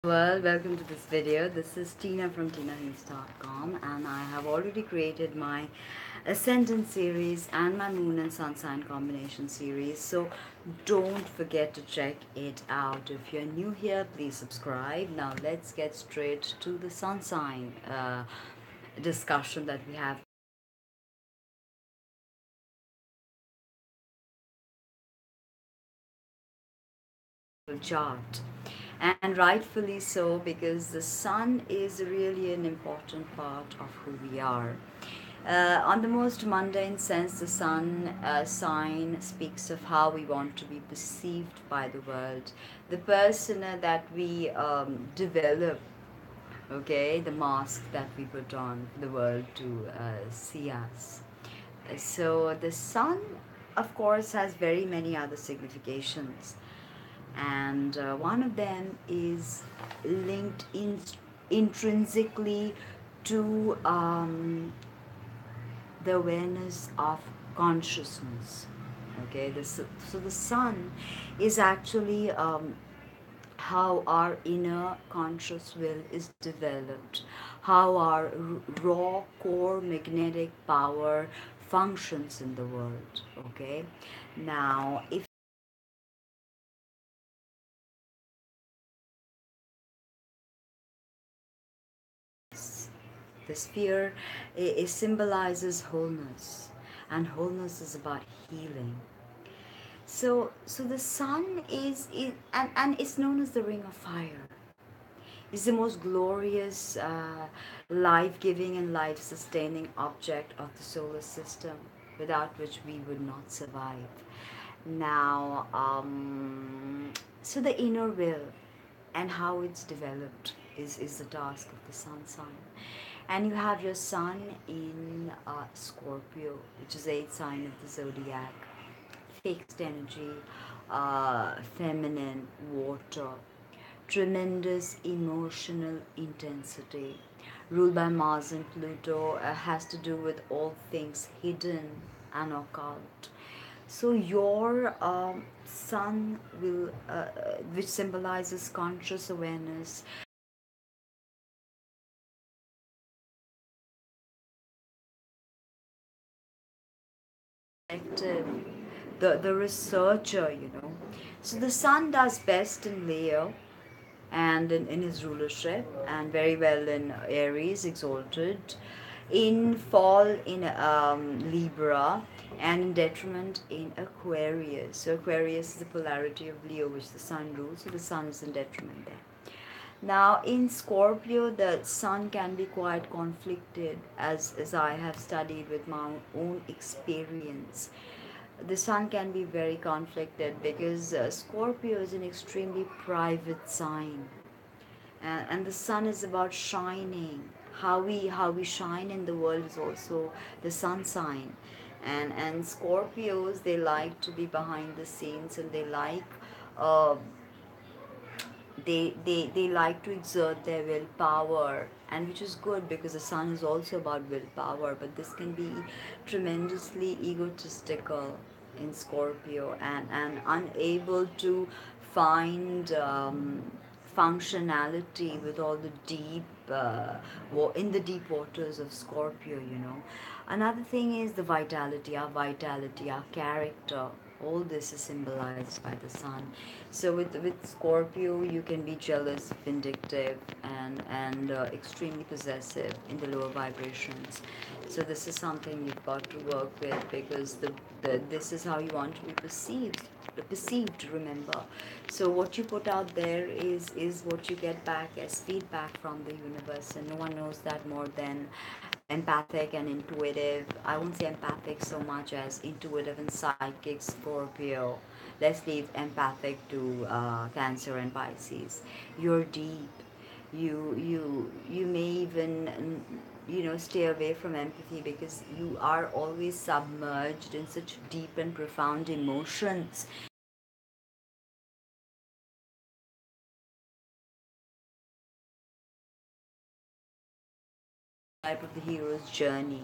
Well, welcome to this video. This is Tina from Tinaheals.com, and I have already created my Ascendant series and my Moon and Sun sign combination series. So don't forget to check it out. If you're new here, please subscribe. Now let's get straight to the Sun sign discussion that we have. Chart, and rightfully so, because the sun is really an important part of who we are. On the most mundane sense, the sun sign speaks of how we want to be perceived by the world, the persona that we develop, okay, the mask that we put on for the world to see us. So the sun, of course, has very many other significations, and one of them is linked intrinsically to the awareness of consciousness. Okay, so the sun is actually how our inner conscious will is developed, how our raw core magnetic power functions in the world. Okay, now if the sphere it symbolizes wholeness, and wholeness is about healing. So the sun and it's known as the ring of fire. It's the most glorious, life-giving and life-sustaining object of the solar system, without which we would not survive. Now, so the inner will and how it's developed is the task of the sun sign. And you have your sun in Scorpio, which is the eighth sign of the zodiac. Fixed energy, feminine, water, tremendous emotional intensity, ruled by Mars and Pluto, has to do with all things hidden and occult. So your sun will, which symbolizes conscious awareness, active, the researcher, you know. So the sun does best in Leo and in his rulership, and very well in Aries, exalted, in fall in Libra, and in detriment in Aquarius. So Aquarius is the polarity of Leo, which the sun rules, so the sun is in detriment there. Now in Scorpio, the sun can be quite conflicted, as I have studied with my own experience. The sun can be very conflicted because Scorpio is an extremely private sign, and the sun is about shining. How we shine in the world is also the sun sign, and Scorpios, they like to be behind the scenes, and they like uh, they like to exert their willpower, and which is good because the sun is also about willpower, but this can be tremendously egotistical in Scorpio, and unable to find functionality with all the deep in the deep waters of Scorpio, you know. Another thing is the vitality, our character. All this is symbolized by the sun. So with Scorpio, you can be jealous, vindictive, and extremely possessive in the lower vibrations. So this is something you've got to work with, because the this is how you want to be perceived, remember. So what you put out there is what you get back as feedback from the universe, and no one knows that more than empathic and intuitive. I won't say empathic so much as intuitive and psychic Scorpio. Let's leave empathic to Cancer and Pisces. You're deep. You may even, you know, stay away from empathy because you are always submerged in such deep and profound emotions. Type of the hero's journey,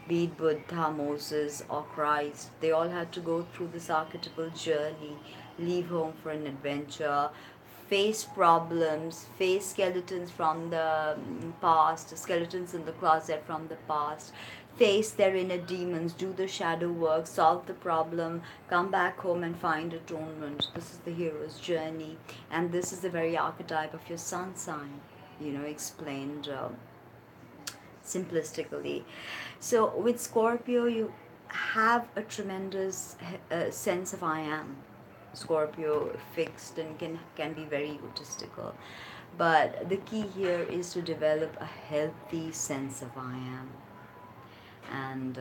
be it Buddha, Moses, or Christ. They all had to go through this archetypal journey, leave home for an adventure, face problems, face skeletons from the past, skeletons in the closet from the past, face their inner demons, do the shadow work, solve the problem, come back home and find atonement. This is the hero's journey, and this is the very archetype of your sun sign, explained simplistically. So with Scorpio, you have a tremendous sense of I am. Scorpio fixed and can be very egotistical, but the key here is to develop a healthy sense of I am, and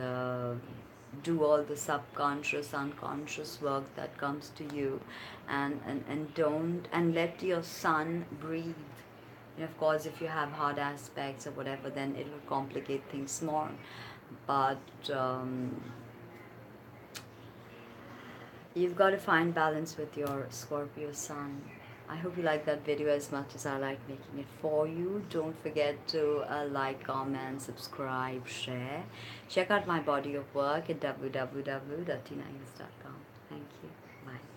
do all the subconscious unconscious work that comes to you, and don't, and let your sun breathe. Of course, if you have hard aspects or whatever, then it will complicate things more. But you've got to find balance with your Scorpio sun. I hope you like that video as much as I like making it for you. Don't forget to like, comment, subscribe, share. Check out my body of work at www.tinaheals.com. Thank you. Bye.